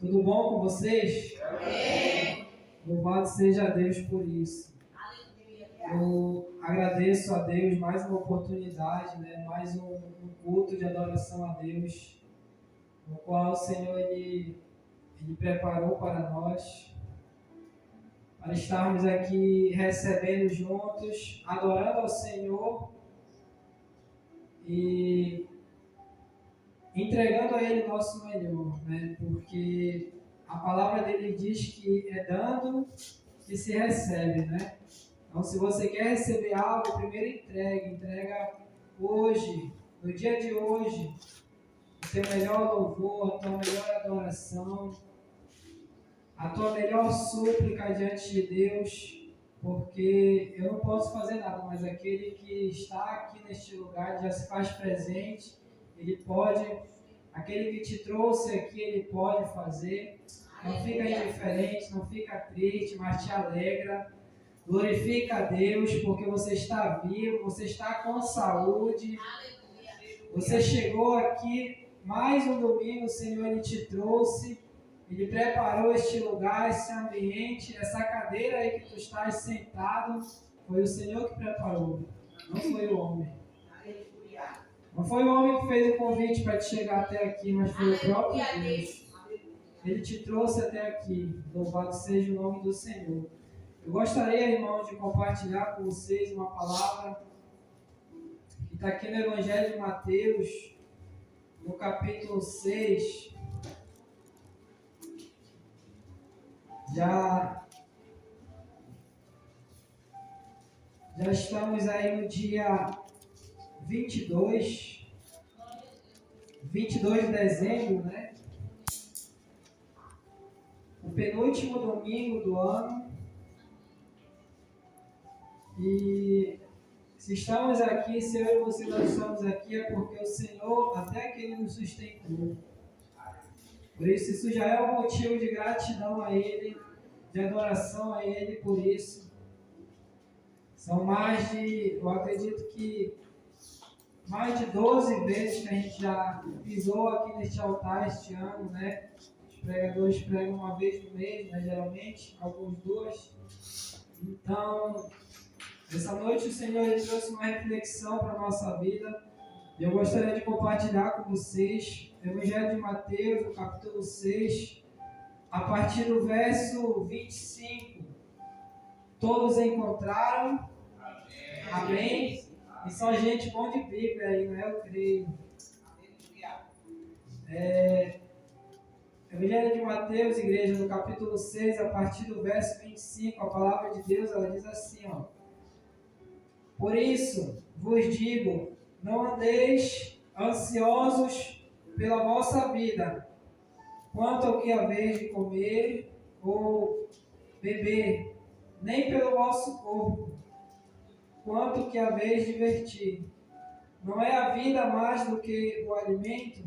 Tudo bom com vocês? Amém. Louvado seja Deus por isso. Eu agradeço a Deus mais uma oportunidade, mais um culto de adoração a Deus, no qual o Senhor ele preparou para nós, para estarmos aqui recebendo juntos, adorando ao Senhor e entregando a Ele o nosso melhor, porque a palavra dele diz que é dando que se recebe, Então, se você quer receber algo, primeiro entrega hoje, no dia de hoje, o teu melhor louvor, a tua melhor adoração, a tua melhor súplica diante de Deus, porque eu não posso fazer nada, mas aquele que está aqui neste lugar já se faz presente, ele pode, aquele que te trouxe aqui, ele pode fazer. Não fica indiferente, não fica triste, mas te alegra. Glorifica a Deus, porque você está vivo, você está com saúde. Você chegou aqui, mais um domingo, o Senhor ele te trouxe. Ele preparou este lugar, esse ambiente, essa cadeira aí que tu estás sentado. Foi o Senhor que preparou, não foi o homem. Não foi o homem que fez o convite para te chegar até aqui, mas foi o próprio Deus. Ele te trouxe até aqui. Louvado seja o nome do Senhor. Eu gostaria, irmãos, de compartilhar com vocês uma palavra que está aqui no Evangelho de Mateus, no capítulo 6. Já estamos aí no dia 22 de dezembro, O penúltimo domingo do ano. E se estamos aqui, se eu e você nós estamos aqui, é porque o Senhor, até que Ele nos sustentou. Por isso já é um motivo de gratidão a Ele, de adoração a Ele por isso. São eu acredito que mais de 12 vezes que a gente já pisou aqui neste altar este ano, Os pregadores pregam uma vez no mês, geralmente, alguns duas. Então, essa noite o Senhor ele trouxe uma reflexão para a nossa vida. E eu gostaria de compartilhar com vocês o Evangelho de Mateus, no capítulo 6, a partir do verso 25. Todos encontraram? Amém? E só gente bom de Bíblia aí, Eu creio. Evangelho de Mateus, igreja, no capítulo 6, a partir do verso 25, a palavra de Deus, ela diz assim, Por isso vos digo, não andeis ansiosos pela vossa vida, quanto ao que haveis de comer ou beber, nem pelo vosso corpo, quanto ao que haveis de vestir. Não é a vida mais do que o alimento,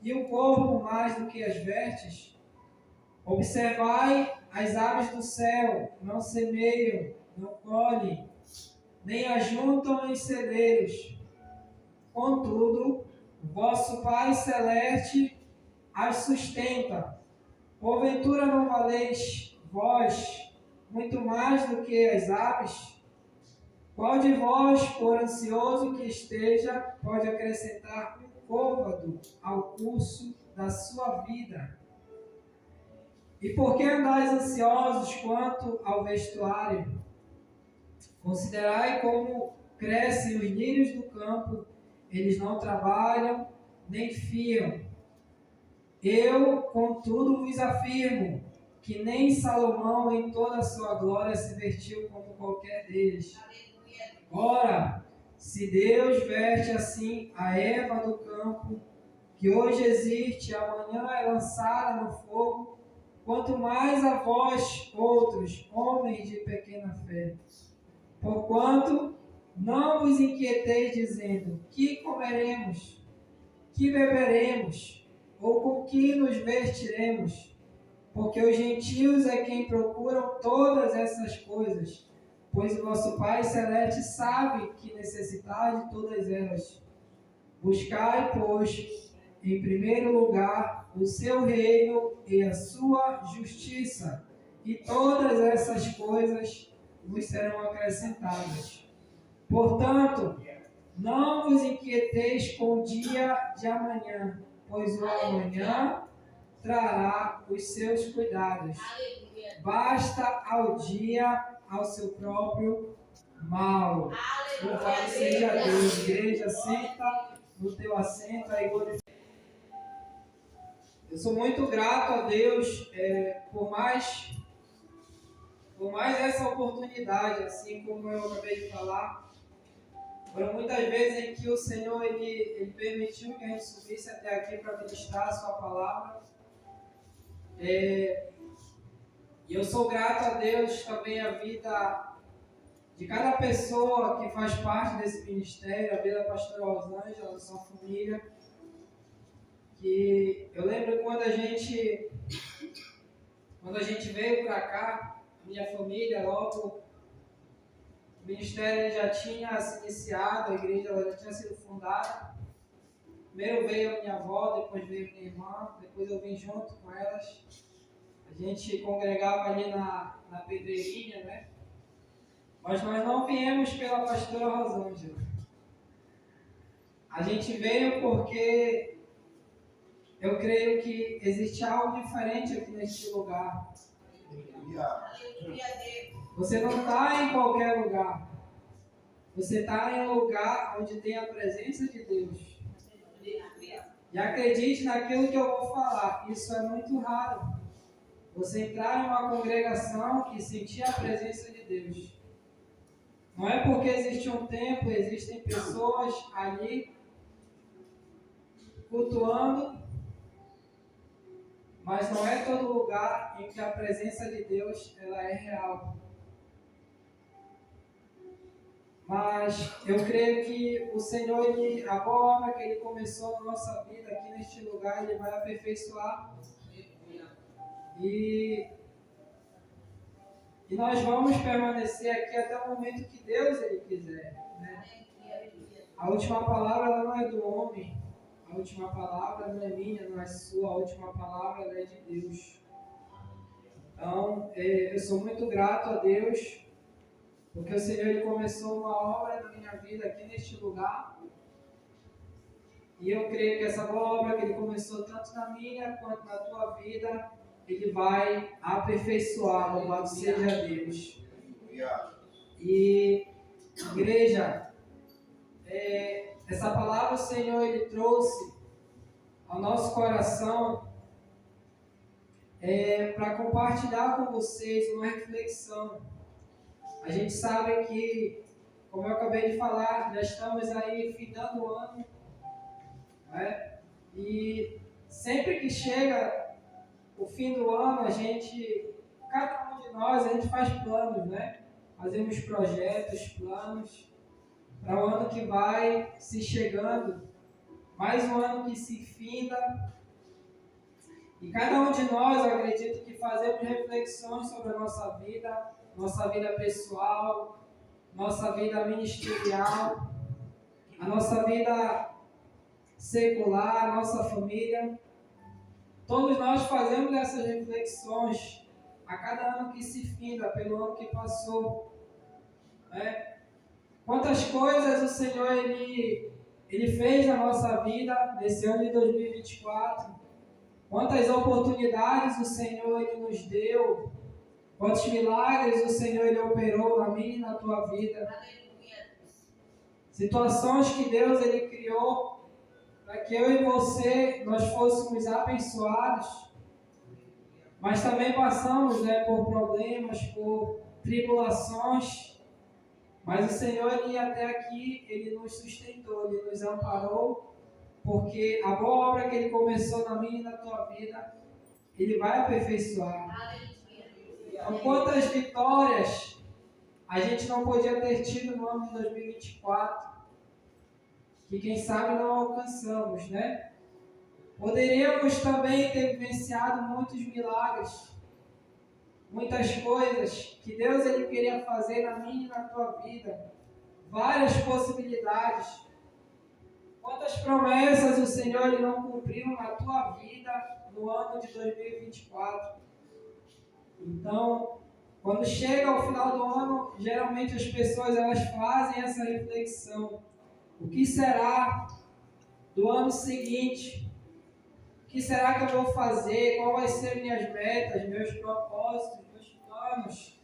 e o corpo mais do que as vestes? Observai as aves do céu, não semeiam, não colhem, nem ajuntam em celeiros. Contudo, o vosso Pai Celeste as sustenta. Porventura não valeis vós muito mais do que as aves? Qual de vós, por ansioso que esteja, pode acrescentar um côvado ao curso da sua vida? E por que andais ansiosos quanto ao vestuário? Considerai como crescem os lírios do campo, eles não trabalham, nem fiam. Eu, contudo, vos afirmo que nem Salomão em toda a sua glória se vestiu como qualquer deles. Ora, se Deus veste assim a erva do campo, que hoje existe e amanhã é lançada no fogo, quanto mais a vós, outros, homens de pequena fé. Porquanto não vos inquieteis dizendo, que comeremos, que beberemos, ou com que nos vestiremos? Porque os gentios é quem procuram todas essas coisas, pois o vosso Pai Celeste sabe que necessitais de todas elas. Buscai, pois, em primeiro lugar o seu reino e a sua justiça, e todas essas coisas vos serão acrescentadas. Portanto, não vos inquieteis com o dia de amanhã, pois o amanhã trará os seus cuidados. Basta ao dia ao seu próprio mal. Louvado seja Deus. Igreja, senta no teu assento aí. Eu sou muito grato a Deus por mais essa oportunidade, assim como eu acabei de falar. Foram muitas vezes em que o Senhor ele permitiu que a gente subisse até aqui para ministrar a sua palavra. E eu sou grato a Deus também a vida de cada pessoa que faz parte desse ministério, a vida da pastora Rosângela, da sua família. Que eu lembro quando a gente veio para cá, minha família, logo o ministério já tinha se iniciado, a igreja já tinha sido fundada. Primeiro veio a minha avó, depois veio minha irmã, depois eu vim junto com elas. A gente congregava ali na Pedreirinha, né? Mas nós não viemos pela pastora Rosângela. A gente veio porque eu creio que existe algo diferente aqui neste lugar. Você não está em qualquer lugar. Você está em um lugar onde tem a presença de Deus. E acredite naquilo que eu vou falar. Isso é muito raro. Você entrar em uma congregação e sentir a presença de Deus. Não é porque existe um templo, existem pessoas ali cultuando, mas não é todo lugar em que a presença de Deus ela é real. Mas eu creio que o Senhor, a boa obra que Ele começou na nossa vida aqui neste lugar, Ele vai aperfeiçoar. E nós vamos permanecer aqui até o momento que Deus Ele quiser. Né? A última palavra não é do homem, a última palavra não é minha, não é sua, a última palavra é de Deus. Então, eu sou muito grato a Deus, porque o Senhor Ele começou uma obra na minha vida aqui neste lugar. E eu creio que essa boa obra que Ele começou tanto na minha quanto na tua vida, Ele vai aperfeiçoar. Louvado seja Deus. E, igreja, essa palavra o Senhor Ele trouxe ao nosso coração para compartilhar com vocês uma reflexão. A gente sabe que, como eu acabei de falar, já estamos aí findando o ano, né? E sempre que chega o fim do ano, cada um de nós, a gente faz planos, né? Fazemos projetos, planos para o ano que vai se chegando, mais um ano que se finda. E cada um de nós, eu acredito que fazemos reflexões sobre a nossa vida pessoal, nossa vida ministerial, a nossa vida secular, a nossa família. Todos nós fazemos essas reflexões a cada ano que se finda, pelo ano que passou. Né? Quantas coisas o Senhor Ele fez na nossa vida nesse ano de 2024. Quantas oportunidades o Senhor Ele nos deu. Quantos milagres o Senhor Ele operou na minha e na tua vida. Situações que Deus Ele criou para que eu e você nós fôssemos abençoados. Mas também passamos, né, por problemas, por tribulações. Mas o Senhor Ele até aqui Ele nos sustentou, Ele nos amparou. Porque a boa obra que Ele começou na minha e na tua vida, Ele vai aperfeiçoar. Então, quantas vitórias a gente não podia ter tido no ano de 2024, que quem sabe não alcançamos, né? Poderíamos também ter vivenciado muitos milagres, muitas coisas que Deus Ele queria fazer na minha e na tua vida, várias possibilidades. Quantas promessas o Senhor ele não cumpriu na tua vida no ano de 2024? Então, quando chega ao final do ano, geralmente as pessoas elas fazem essa reflexão. O que será do ano seguinte? O que será que eu vou fazer? Qual vai ser minhas metas, meus propósitos, meus planos,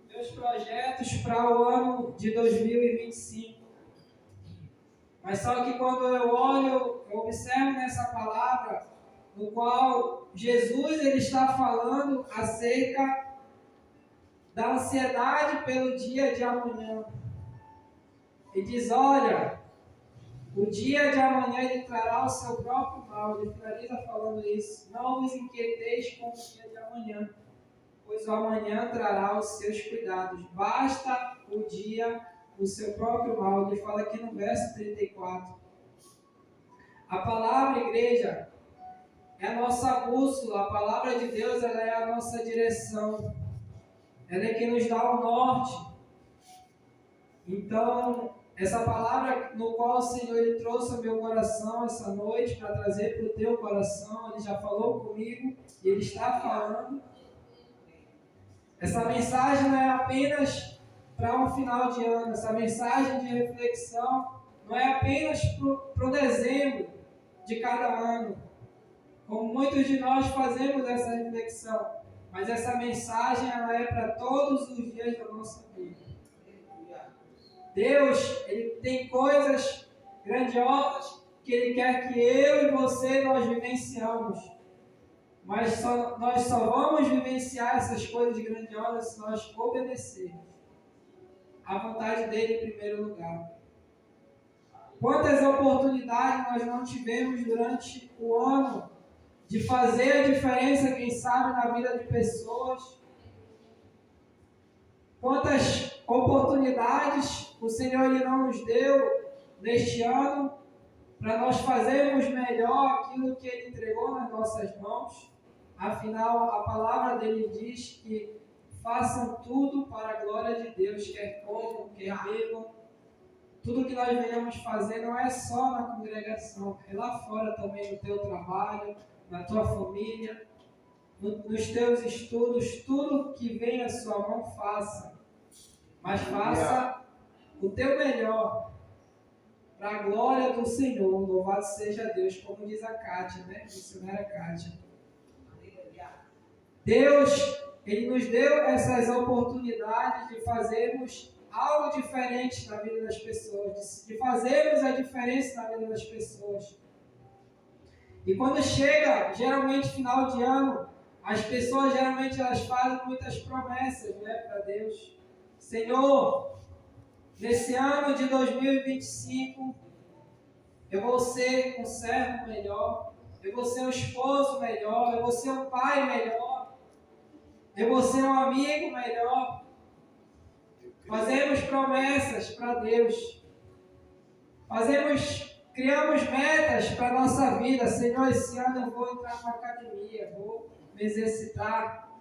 meus projetos para o ano de 2025? Mas só que quando eu olho, eu observo nessa palavra, no qual Jesus ele está falando acerca da ansiedade pelo dia de amanhã. Ele diz, olha, o dia de amanhã ele trará o seu próprio mal. Ele finaliza falando isso. Não vos inquieteis com o dia de amanhã, pois o amanhã trará os seus cuidados. Basta o dia o seu próprio mal. Ele fala aqui no verso 34. A palavra, igreja, é a nossa bússola. A palavra de Deus ela é a nossa direção. Ela é que nos dá o norte. Então, essa palavra no qual o Senhor ele trouxe ao meu coração essa noite, para trazer para o teu coração, ele já falou comigo e ele está falando. Essa mensagem não é apenas para um final de ano, essa mensagem de reflexão não é apenas para o dezembro de cada ano, como muitos de nós fazemos essa reflexão, mas essa mensagem ela é para todos os dias da nossa vida. Deus, ele tem coisas grandiosas que ele quer que eu e você nós vivenciamos. Mas nós só vamos vivenciar essas coisas grandiosas se nós obedecermos à vontade dele em primeiro lugar. Quantas oportunidades nós não tivemos durante o ano de fazer a diferença, quem sabe, na vida de pessoas. Quantas oportunidades o Senhor ele não nos deu neste ano para nós fazermos melhor aquilo que Ele entregou nas nossas mãos. Afinal, a palavra dele diz que façam tudo para a glória de Deus, quer comam, quer bebam. Tudo que nós venhamos fazer não é só na congregação, é lá fora também no teu trabalho, na tua família, nos teus estudos, tudo que vem à sua mão, faça. Mas faça o teu melhor para a glória do Senhor. Louvado seja Deus, como diz a Kátia, né? Missionária Kátia. Deus, Ele nos deu essas oportunidades de fazermos algo diferente na vida das pessoas, de fazermos a diferença na vida das pessoas. E quando chega, geralmente, final de ano, as pessoas geralmente elas fazem muitas promessas, né, para Deus. Senhor, nesse ano de 2025, eu vou ser um servo melhor, eu vou ser um esposo melhor, eu vou ser um pai melhor, eu vou ser um amigo melhor. Fazemos promessas para Deus. Criamos metas para a nossa vida. Senhor, esse ano eu vou entrar na academia, vou me exercitar.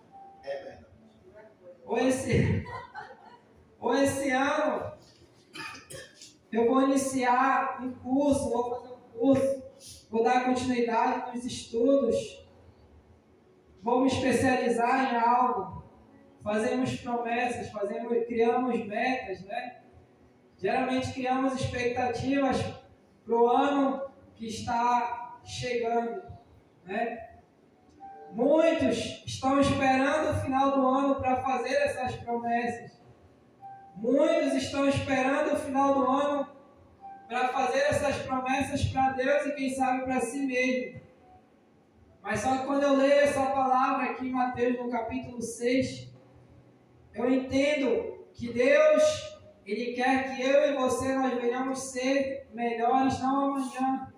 Ou esse ano eu vou iniciar um curso, vou fazer um curso, vou dar continuidade nos estudos, vou me especializar em algo. Fazemos promessas, criamos metas, né? Geralmente criamos expectativas para o ano que está chegando, né? Muitos estão esperando o final do ano para fazer essas promessas. Muitos estão esperando o final do ano para fazer essas promessas para Deus e quem sabe para si mesmo. Mas só que quando eu leio essa palavra aqui em Mateus no capítulo 6, eu entendo que Deus, Ele quer que eu e você nós venhamos ser melhores não amanhã,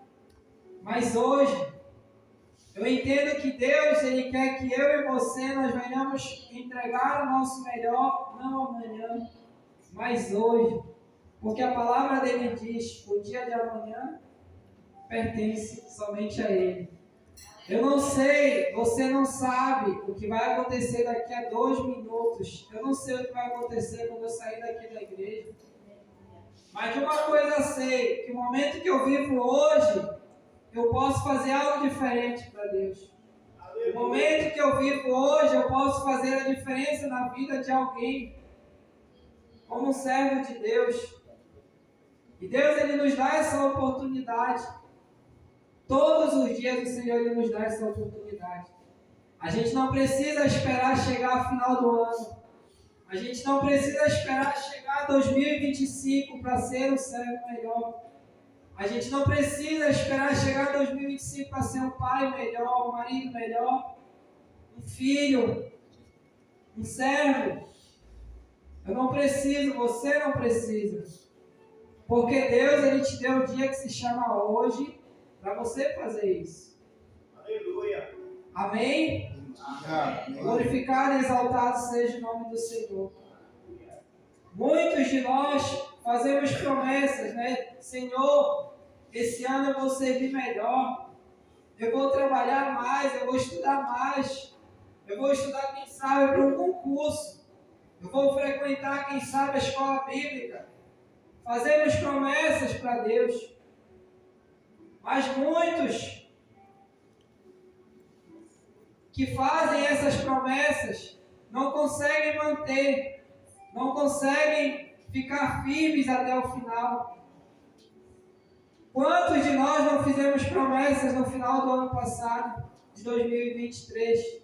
mas hoje. Eu entendo que Deus, Ele quer que eu e você nós venhamos entregar o nosso melhor não amanhã, mas hoje. Porque a palavra dele diz, o dia de amanhã pertence somente a Ele. Eu não sei, você não sabe o que vai acontecer daqui a 2 minutos. Eu não sei o que vai acontecer quando eu sair daqui da igreja. Mas de uma coisa eu sei, que o momento que eu vivo hoje, eu posso fazer algo diferente para Deus. O momento que eu vivo hoje, eu posso fazer a diferença na vida de alguém, como um servo de Deus. E Deus, Ele nos dá essa oportunidade. Todos os dias o Senhor, Ele nos dá essa oportunidade. A gente não precisa esperar chegar ao final do ano. A gente não precisa esperar chegar a 2025 para ser um servo melhor. A gente não precisa esperar chegar a 2025 para ser um pai melhor, um marido melhor, um filho, um servo. Eu não preciso, você não precisa. Porque Deus, Ele te deu o dia que se chama hoje para você fazer isso. Aleluia. Amém? Amém. Glorificado e exaltado seja o nome do Senhor. Muitos de nós fazemos promessas, né? Senhor, esse ano eu vou servir melhor, eu vou trabalhar mais, eu vou estudar mais, eu vou estudar, quem sabe, para um concurso, eu vou frequentar, quem sabe, a escola bíblica. Fazemos promessas para Deus, mas muitos que fazem essas promessas não conseguem manter, não conseguem ficar firmes até o final. Quantos de nós não fizemos promessas no final do ano passado, de 2023?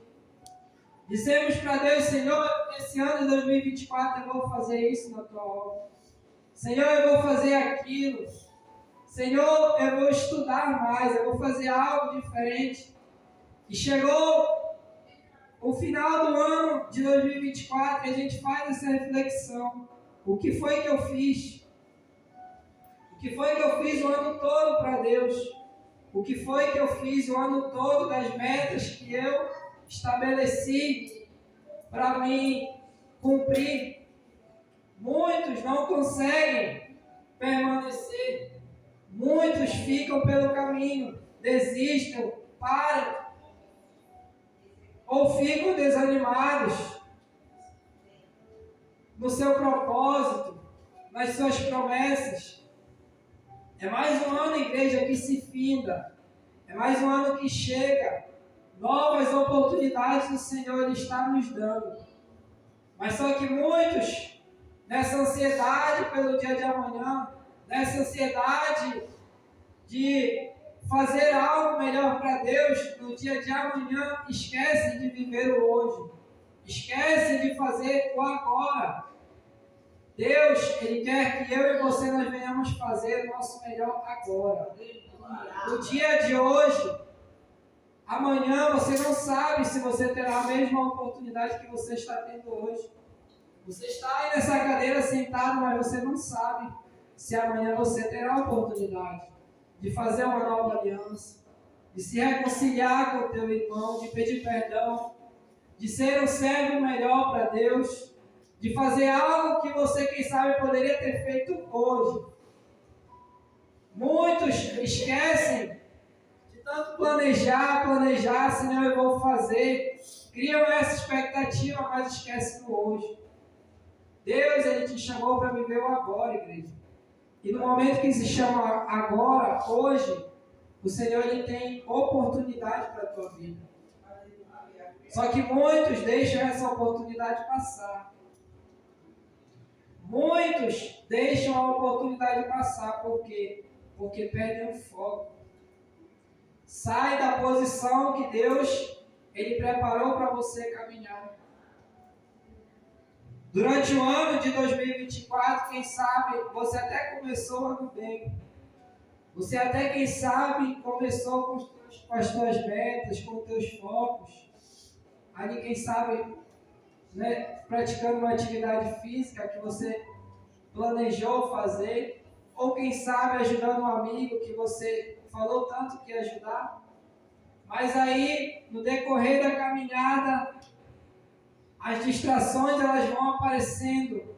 Dissemos para Deus, Senhor, esse ano de 2024 eu vou fazer isso na tua obra. Senhor, eu vou fazer aquilo. Senhor, eu vou estudar mais, eu vou fazer algo diferente. E chegou o final do ano de 2024 e a gente faz essa reflexão. O que foi que eu fiz? O que foi que eu fiz o ano todo para Deus? O que foi que eu fiz o ano todo das metas que eu estabeleci para mim cumprir? Muitos não conseguem permanecer. Muitos ficam pelo caminho, desistem, param, ou ficam desanimados no seu propósito, nas suas promessas. É mais um ano, igreja, que se finda. É mais um ano que chega. Novas oportunidades o Senhor Ele está nos dando. Mas só que muitos, nessa ansiedade pelo dia de amanhã, nessa ansiedade de fazer algo melhor para Deus no dia de amanhã, esquecem de viver o hoje. Esquecem de fazer o agora. Deus, Ele quer que eu e você nós venhamos fazer o nosso melhor agora. No dia de hoje, amanhã você não sabe se você terá a mesma oportunidade que você está tendo hoje. Você está aí nessa cadeira sentado, mas você não sabe se amanhã você terá a oportunidade de fazer uma nova aliança, de se reconciliar com o teu irmão, de pedir perdão, de ser um servo melhor para Deus, de fazer algo que você, quem sabe, poderia ter feito hoje. Muitos esquecem de tanto planejar, Senhor, eu vou fazer. Criam essa expectativa, mas esquecem do hoje. Deus, Ele te chamou para viver o agora, igreja. E no momento que se chama agora, hoje, o Senhor Ele tem oportunidade para a tua vida. Só que muitos deixam essa oportunidade passar. Muitos deixam a oportunidade passar. Por quê? Porque perdem o foco. Sai da posição que Deus Ele preparou para você caminhar. Durante o ano de 2024, quem sabe, você até começou o ano bem. Você até, quem sabe, começou com as tuas metas, com os teus focos. Ali, quem sabe, né, praticando uma atividade física que você planejou fazer. Ou, quem sabe, ajudando um amigo que você falou tanto que ia ajudar. Mas aí, no decorrer da caminhada, as distrações elas vão aparecendo,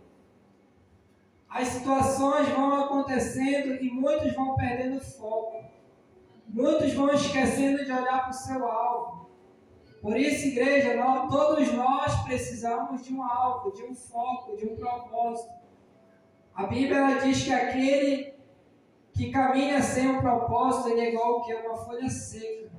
as situações vão acontecendo e muitos vão perdendo foco, muitos vão esquecendo de olhar para o seu alvo. Por isso, igreja, todos nós precisamos de um alvo, de um foco, de um propósito. A Bíblia ela diz que aquele que caminha sem um propósito, ele é igual ao que é uma folha seca.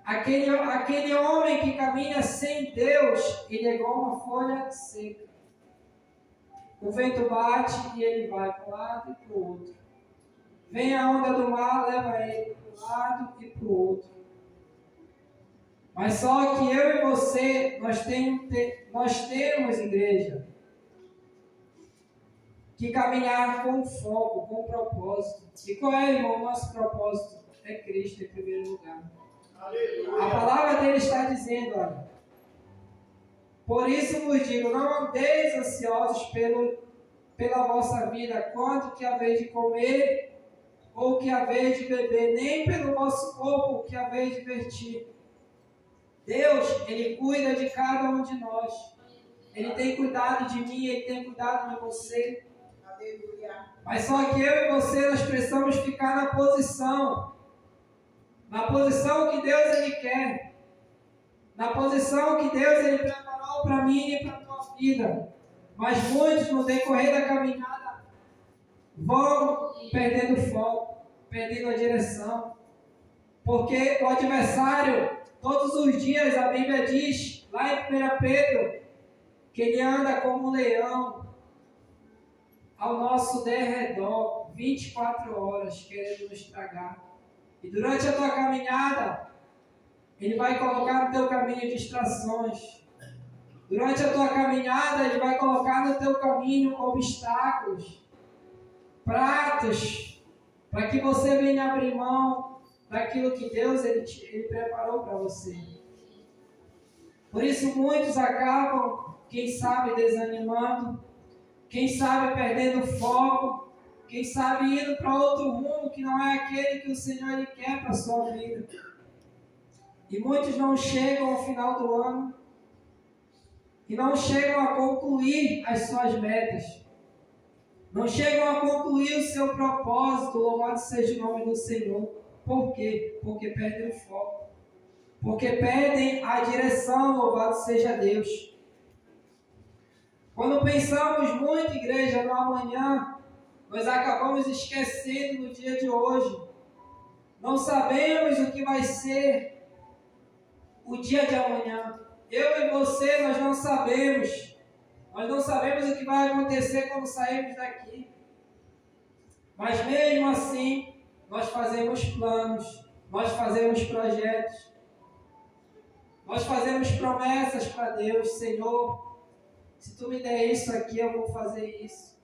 Aquele homem que caminha sem Deus, ele é igual uma folha seca. O vento bate e ele vai para um lado e para o outro. Vem a onda do mar, leva ele para um lado e para o outro. Mas só que eu e você, nós temos, igreja, que caminhar com foco, com propósito. E qual é, irmão, o nosso propósito? É Cristo em primeiro lugar. Aleluia. A palavra dele está dizendo, olha, por isso vos digo, não andeis ansiosos pela vossa vida, quanto que haveis de comer, ou que haveis de beber, nem pelo vosso corpo que haveis de vestir. Deus, Ele cuida de cada um de nós. Ele tem cuidado de mim, Ele tem cuidado de você. Aleluia. Mas só que eu e você, nós precisamos ficar na posição que Deus Ele quer, na posição que Deus Ele preparou para mim e para a tua vida. Mas muitos, no decorrer da caminhada, vão perdendo foco, perdendo a direção, porque o adversário, todos os dias, a Bíblia diz, lá em 1 Pedro, que ele anda como um leão ao nosso derredor, 24 horas, querendo nos estragar. E durante a tua caminhada, ele vai colocar no teu caminho distrações. Durante a tua caminhada, ele vai colocar no teu caminho obstáculos, pratos, para que você venha abrir mão daquilo que Deus ele preparou para você. Por isso muitos acabam, quem sabe, desanimando, quem sabe perdendo foco, quem sabe indo para outro rumo que não é aquele que o Senhor ele quer para a sua vida. E muitos não chegam ao final do ano e não chegam a concluir as suas metas. Não chegam a concluir o seu propósito, louvado seja o nome do Senhor. Por quê? Porque perdem o foco. Porque perdem a direção, louvado seja Deus. Quando pensamos muito, igreja, no amanhã, nós acabamos esquecendo no dia de hoje. Não sabemos o que vai ser o dia de amanhã. Eu e você, nós não sabemos. Nós não sabemos o que vai acontecer quando sairmos daqui. Mas mesmo assim, nós fazemos planos, nós fazemos projetos, nós fazemos promessas para Deus. Senhor, se tu me der isso aqui, eu vou fazer isso.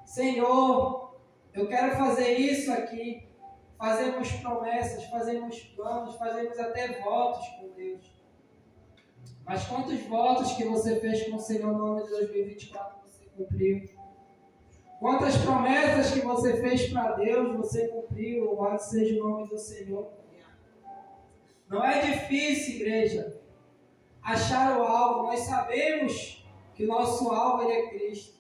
Senhor, eu quero fazer isso aqui. Fazemos promessas, fazemos planos, fazemos até votos com Deus. Mas quantos votos que você fez com o Senhor no ano de 2024 você cumpriu? Quantas promessas que você fez para Deus você cumpriu? Louvado seja o nome do Senhor. Não é difícil, igreja, achar o alvo. Nós sabemos que o nosso alvo ele é Cristo.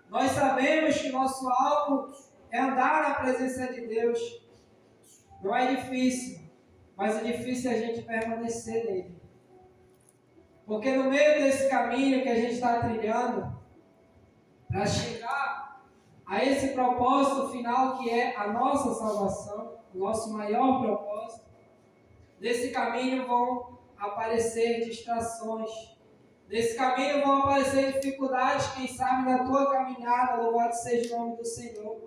Nós sabemos que o nosso alvo é andar na presença de Deus. Não é difícil, mas é difícil a gente permanecer nele. Porque no meio desse caminho que a gente está trilhando, para chegar a esse propósito final que é a nossa salvação, o nosso maior propósito, nesse caminho vão aparecer distrações. Nesse caminho vão aparecer dificuldades, quem sabe na tua caminhada, louvado seja o nome do Senhor.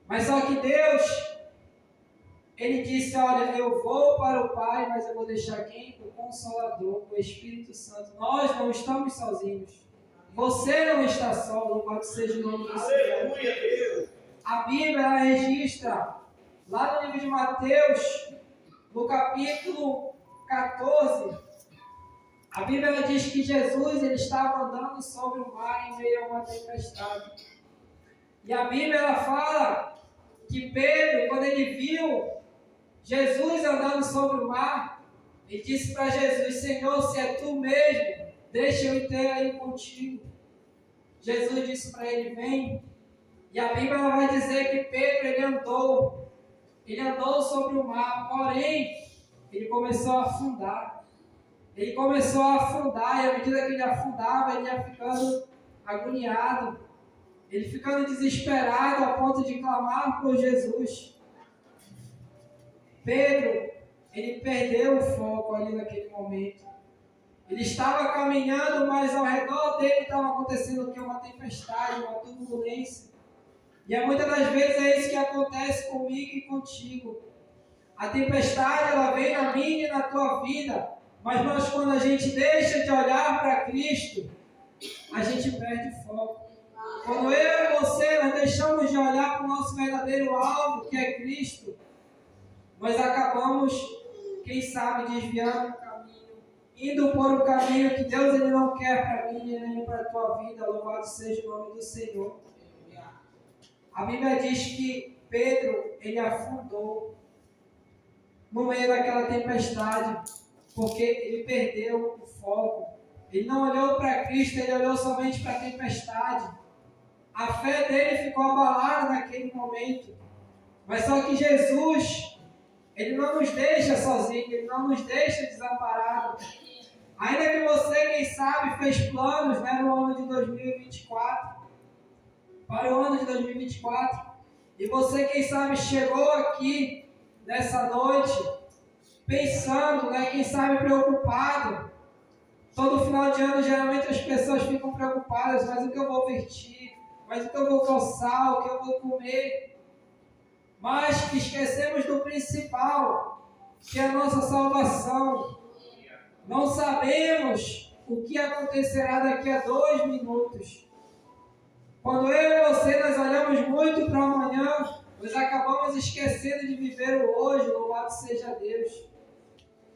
Mas só que Deus, Ele disse, olha, eu vou para o Pai, mas eu vou deixar quem? O Consolador, o Espírito Santo. Nós não estamos sozinhos. Você não está só, louvado seja o nome do Senhor. Aleluia, Deus. A Bíblia ela registra, lá no livro de Mateus, no capítulo 14, a Bíblia ela diz que Jesus ele estava andando sobre o mar em meio a uma tempestade. E a Bíblia ela fala que Pedro, quando ele viu Jesus andando sobre o mar, ele disse para Jesus, Senhor, se é tu mesmo, deixa eu ir aí contigo. Jesus disse para ele, vem. E a Bíblia ela vai dizer que Pedro ele andou sobre o mar, porém, ele começou a afundar. ele começou a afundar, e à medida que ele afundava, ele ia ficando agoniado, ele ficando desesperado a ponto de clamar por Jesus. Pedro, ele perdeu o foco ali naquele momento. Ele estava caminhando, mas ao redor dele estava acontecendo o quê? Uma tempestade, uma turbulência. E muitas das vezes é isso que acontece comigo e contigo. A tempestade, ela vem na minha e na tua vida, mas nós, quando a gente deixa de olhar para Cristo, a gente perde foco. Quando eu e você, nós deixamos de olhar para o nosso verdadeiro alvo, que é Cristo, nós acabamos, quem sabe, desviando o caminho, indo por um caminho que Deus ele não quer para mim e nem para a tua vida. Louvado seja o nome do Senhor. A Bíblia diz que Pedro, ele afundou no meio daquela tempestade, porque ele perdeu o foco. Ele não olhou para Cristo, ele olhou somente para a tempestade. A fé dele ficou abalada naquele momento. Mas só que Jesus, ele não nos deixa sozinhos, ele não nos deixa desamparados. Ainda que você, quem sabe, fez planos, né, no ano de 2024, para o ano de 2024, e você, quem sabe, chegou aqui nessa noite pensando, né, quem sabe, preocupado. Todo final de ano, geralmente, as pessoas ficam preocupadas, mas o que eu vou vestir, mas o que eu vou calçar, o que eu vou comer. Mas esquecemos do principal, que é a nossa salvação. Não sabemos o que acontecerá daqui a 2 minutos. Quando eu e você, nós olhamos muito para o amanhã, nós acabamos esquecendo de viver o hoje. Louvado seja Deus.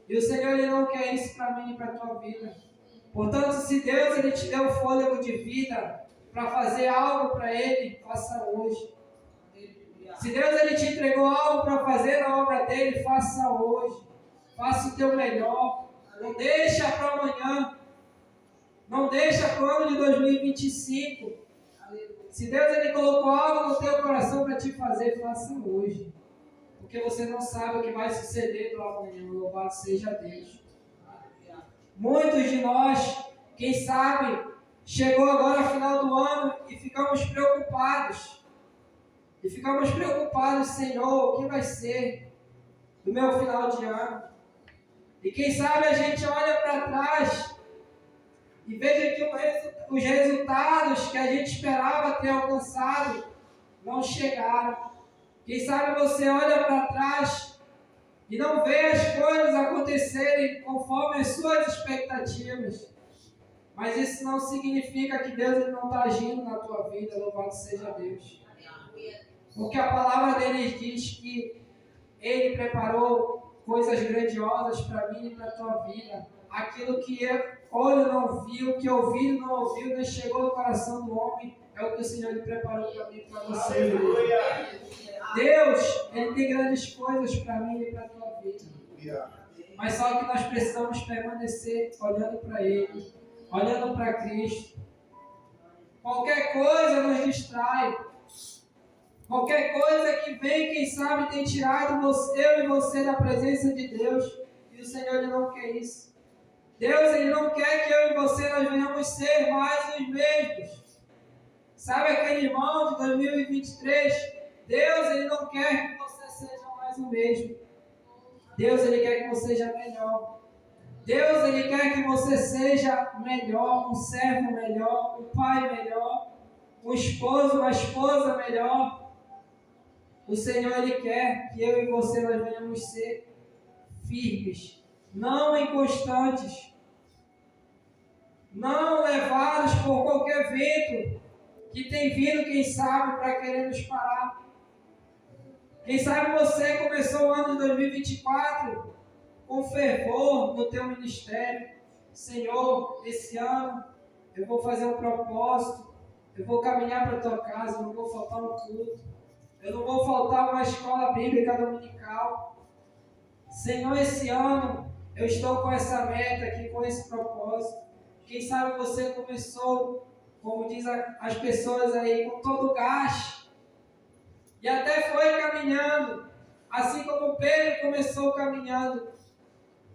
E o Senhor, ele não quer isso para mim e para a tua vida. Portanto, se Deus ele te deu fôlego de vida para fazer algo para Ele, faça hoje. Se Deus ele te entregou algo para fazer na obra dele, faça hoje. Faça o teu melhor. Não deixa para amanhã. Não deixa para o ano de 2025. Se Deus ele colocou algo no teu coração para te fazer, faça hoje. Porque você não sabe o que vai suceder no amanhã. Louvado seja Deus. Muitos de nós, quem sabe, chegou agora ao final do ano e ficamos preocupados. E ficamos preocupados, Senhor, o que vai ser do meu final de ano? E quem sabe a gente olha para trás e veja que os resultados que a gente esperava ter alcançado não chegaram. Quem sabe você olha para trás e não vê as coisas acontecerem conforme as suas expectativas. Mas isso não significa que Deus ele não está agindo na tua vida. Louvado seja Deus. Porque a palavra dele diz que Ele preparou coisas grandiosas para mim e para a tua vida. Aquilo que olho não viu, que ouvido não ouviu, nem chegou no coração do homem, é o que o Senhor lhe preparou para mim e para você. Aleluia. Deus, Ele tem grandes coisas para mim e para a tua vida. Mas só que nós precisamos permanecer olhando para Ele, olhando para Cristo. Qualquer coisa nos distrai. Qualquer coisa que vem, quem sabe, tem tirado eu e você da presença de Deus. E o Senhor ele não quer isso. Deus ele não quer que eu e você nós venhamos ser mais os mesmos. Sabe aquele irmão de 2023? Deus ele não quer que você seja mais o mesmo. Deus ele quer que você seja melhor. Deus ele quer que você seja melhor, um servo melhor, um pai melhor, um esposo, uma esposa melhor. O Senhor ele quer que eu e você nós venhamos ser firmes, não inconstantes, não levados por qualquer vento que tem vindo, quem sabe, para querer nos parar. Quem sabe você começou o ano de 2024 com fervor no teu ministério. Senhor, esse ano eu vou fazer um propósito, eu vou caminhar para a tua casa, eu não vou faltar um culto. Eu não vou faltar uma escola bíblica dominical. Senhor, esse ano eu estou com essa meta aqui, com esse propósito. Quem sabe você começou, como diz as pessoas aí, com todo o gás. E até foi caminhando, assim como Pedro começou caminhando.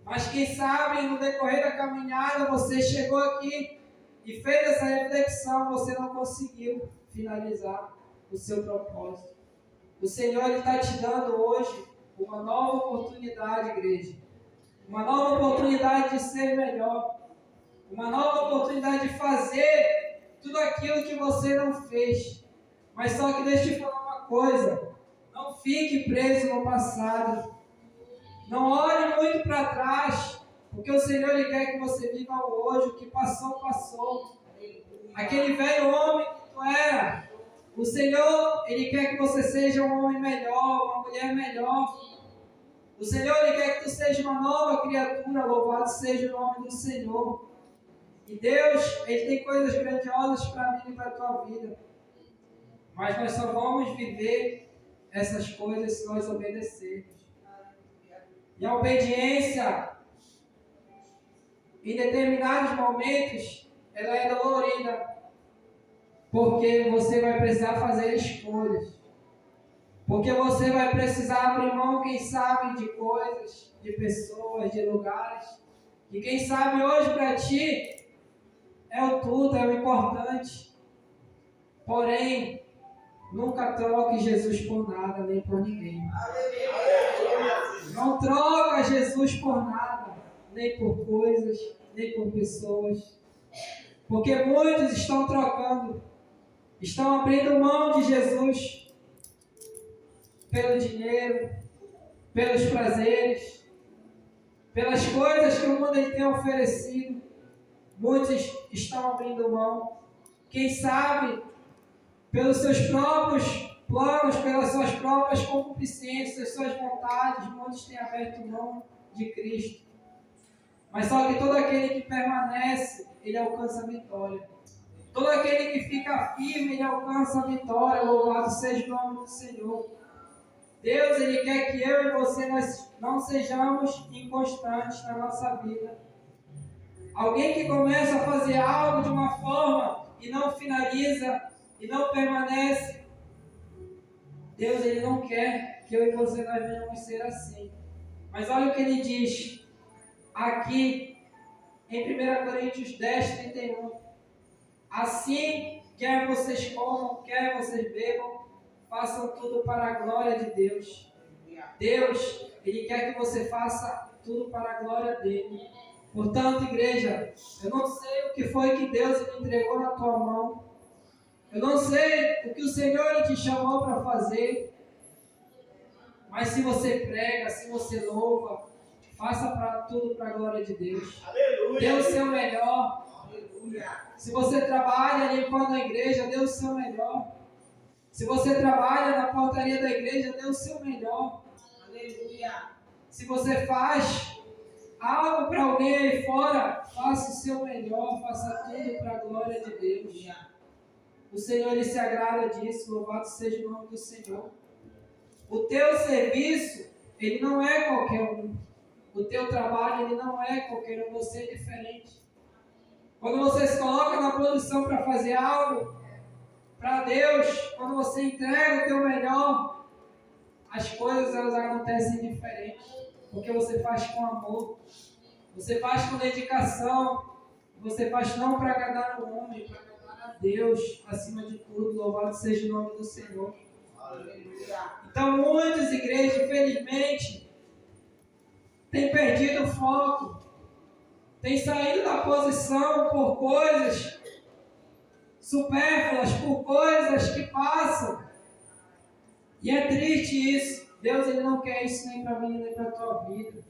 Mas quem sabe no decorrer da caminhada você chegou aqui e fez essa reflexão, você não conseguiu finalizar o seu propósito. O Senhor está te dando hoje uma nova oportunidade, igreja. Uma nova oportunidade de ser melhor. Uma nova oportunidade de fazer tudo aquilo que você não fez. Mas só que deixa eu te falar uma coisa. Não fique preso no passado. Não olhe muito para trás. Porque o Senhor ele quer que você viva o hoje. O que passou, passou. Aquele velho homem que tu era. O Senhor, Ele quer que você seja um homem melhor, uma mulher melhor. O Senhor, Ele quer que tu seja uma nova criatura, louvado seja o nome do Senhor. E Deus, Ele tem coisas grandiosas para mim e para a tua vida. Mas nós só vamos viver essas coisas se nós obedecermos. E a obediência, em determinados momentos, ela é dolorida. Porque você vai precisar fazer escolhas. Porque você vai precisar abrir mão, quem sabe, de coisas, de pessoas, de lugares. E quem sabe hoje para ti é o tudo, é o importante. Porém, nunca troque Jesus por nada, nem por ninguém. Não troca Jesus por nada, nem por coisas, nem por pessoas. Porque muitos estão trocando. Estão abrindo mão de Jesus pelo dinheiro, pelos prazeres, pelas coisas que o mundo tem oferecido. Muitos estão abrindo mão. Quem sabe, pelos seus próprios planos, pelas suas próprias concupiscências, suas vontades, muitos têm aberto mão de Cristo. Mas só que todo aquele que permanece, ele alcança a vitória. Todo aquele que fica firme, ele alcança a vitória. Louvado seja o nome do Senhor. Deus, Ele quer que eu e você nós não sejamos inconstantes na nossa vida. Alguém que começa a fazer algo de uma forma e não finaliza, e não permanece. Deus, Ele não quer que eu e você nós venhamos ser assim. Mas olha o que Ele diz aqui em 1 Coríntios 10, 31. Assim, quer vocês comam, quer vocês bebam, façam tudo para a glória de Deus. Deus, Ele quer que você faça tudo para a glória dEle. Portanto, igreja, eu não sei o que foi que Deus me entregou na tua mão. Eu não sei o que o Senhor te chamou para fazer. Mas se você prega, se você louva, faça tudo para a glória de Deus. Aleluia. Dê o seu melhor. Se você trabalha limpando a igreja, dê o seu melhor. Se você trabalha na portaria da igreja, dê o seu melhor. Aleluia. Se você faz algo para alguém aí fora, faça o seu melhor, faça tudo para a glória de Deus. O Senhor, Ele se agrada disso, louvado seja o nome do Senhor. O teu serviço, ele não é qualquer um. O teu trabalho, ele não é qualquer um, você é diferente. Quando você se coloca na posição para fazer algo para Deus, quando você entrega o teu melhor, as coisas elas acontecem diferente, porque você faz com amor, você faz com dedicação, você faz não para agradar o homem, para agradar a Deus, acima de tudo. Louvado seja o nome do Senhor. Então muitas igrejas, infelizmente, têm perdido o foco, têm saído da posição por coisas supérfluas, por coisas que passam. E é triste isso. Deus, Ele não quer isso nem para mim, nem para a tua vida.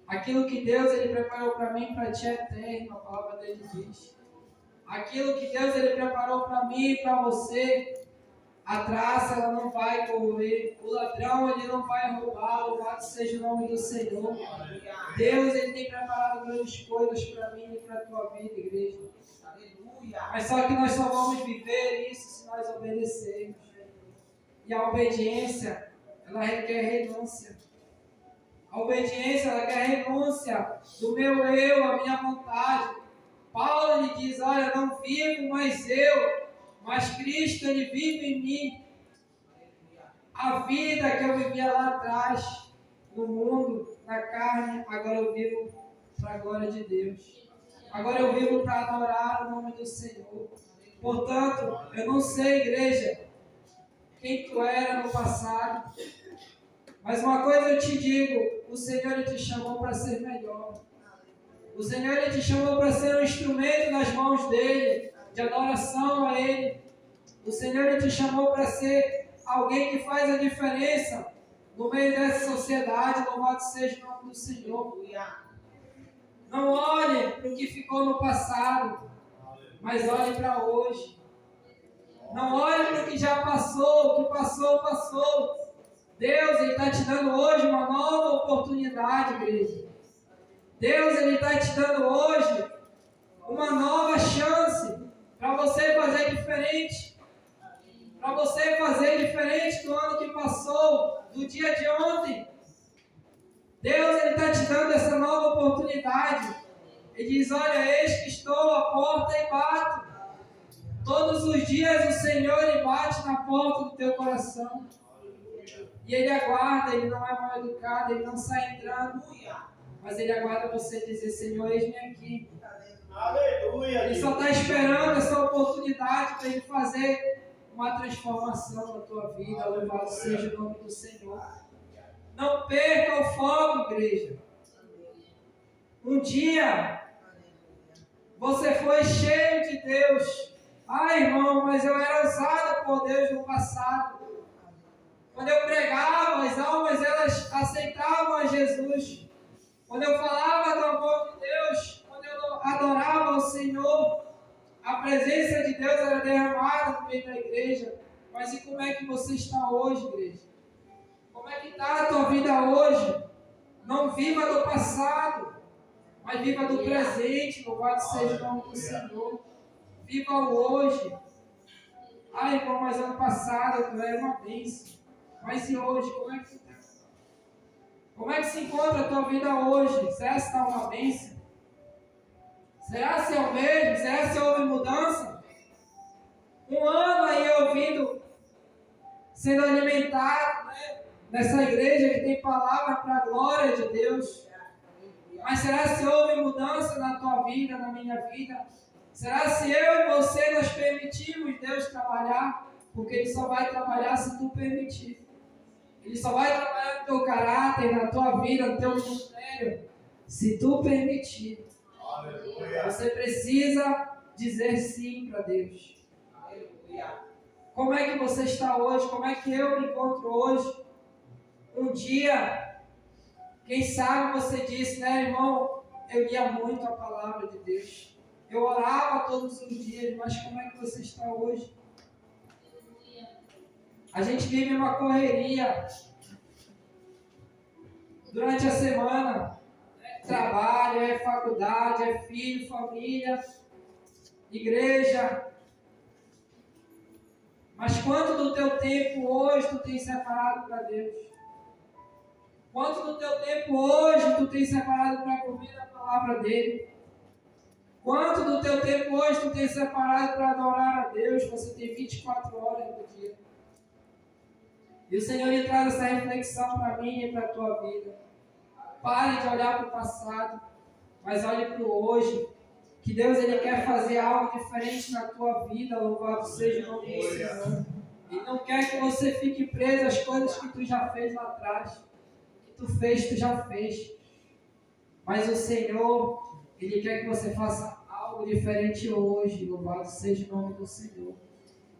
Aquilo que Deus, Ele preparou para mim, para ti é eterno, a palavra dele diz. Aquilo que Deus, Ele preparou para mim e para você, a traça, ela não vai correr. O ladrão, ele não vai roubar. Louvado seja o nome do Senhor. Deus, Ele tem preparado grandes coisas para mim e para a tua vida, igreja. Mas só que nós só vamos viver isso se nós obedecermos. E a obediência, ela requer renúncia. A obediência, ela quer renúncia do meu eu, a minha vontade. Paulo, ele diz, olha, não vivo mais eu, mas Cristo, Ele vive em mim. A vida que eu vivia lá atrás, no mundo, na para a carne, agora eu vivo para a glória de Deus. Agora eu vivo para adorar o nome do Senhor. Portanto, eu não sei, igreja, quem tu era no passado, mas uma coisa eu te digo, o Senhor ele te chamou para ser melhor. O Senhor ele te chamou para ser um instrumento nas mãos dele, de adoração a Ele. O Senhor ele te chamou para ser alguém que faz a diferença no meio dessa sociedade. Louvado seja o nome do Senhor. Não olhe para o que ficou no passado, mas olhe para hoje. Não olhe para o que já passou, o que passou, passou. Deus ele está te dando hoje uma nova oportunidade, igreja. Deus ele está te dando hoje uma nova chance para você fazer diferente. Para você fazer diferente do ano que passou, do dia de ontem. Deus ele está te dando essa nova oportunidade. Ele diz, olha, eis que estou à porta e bato. Todos os dias o Senhor ele bate na porta do teu coração. E ele aguarda, ele não é mal educado, ele não sai entrando. Mas ele aguarda você dizer, Senhor, eis-me aqui. Aleluia. Ele só está esperando essa oportunidade para ele fazer uma transformação na tua vida. Louvado seja o nome do Senhor. Não perca o foco, igreja. Um dia você foi cheio de Deus. Ah, irmão, mas eu era usado por Deus no passado. Quando eu pregava, as almas elas aceitavam a Jesus. Quando eu falava do amor de Deus, quando eu adorava ao Senhor, a presença de Deus era derramada no meio da igreja. Mas e como é que você está hoje, igreja? Como é que está a tua vida hoje? Não viva do passado, mas viva do presente. Louvado seja o nome do Senhor. Viva o hoje. Ah, irmão, mas ano passado eu era uma bênção. Mas e hoje, como é que está? Como é que se encontra a tua vida hoje? Será que está uma bênção? Será se é o mesmo? Será se houve mudança? Um ano aí ouvindo, sendo alimentado, né? Nessa igreja que tem palavra para a glória de Deus. Mas será se houve mudança na tua vida, na minha vida? Será se eu e você nós permitimos Deus trabalhar? Porque Ele só vai trabalhar se tu permitir. Ele só vai trabalhar no teu caráter, na tua vida, no teu ministério, se tu permitir. Aleluia. Você precisa dizer sim para Deus. Aleluia. Como é que você está hoje? Como é que eu me encontro hoje? Um dia, quem sabe você disse, né, irmão? Eu lia muito a palavra de Deus. Eu orava todos os dias, mas como é que você está hoje? A gente vive uma correria durante a semana. É trabalho, é faculdade, é filho, família, igreja. Mas quanto do teu tempo hoje tu tem separado para Deus? Quanto do teu tempo hoje tu tem separado para ouvir a palavra dele? Quanto do teu tempo hoje tu tem separado para adorar a Deus? Você tem 24 horas no dia. E o Senhor lhe traz essa reflexão para mim e para a tua vida. Pare de olhar para o passado, mas olhe para o hoje. Que Deus ele quer fazer algo diferente na tua vida. Louvado seja o nome do Senhor. Ele não quer que você fique preso às coisas que tu já fez lá atrás. Que tu fez, tu já fez. Mas o Senhor, Ele quer que você faça algo diferente hoje. Louvado seja o nome do Senhor.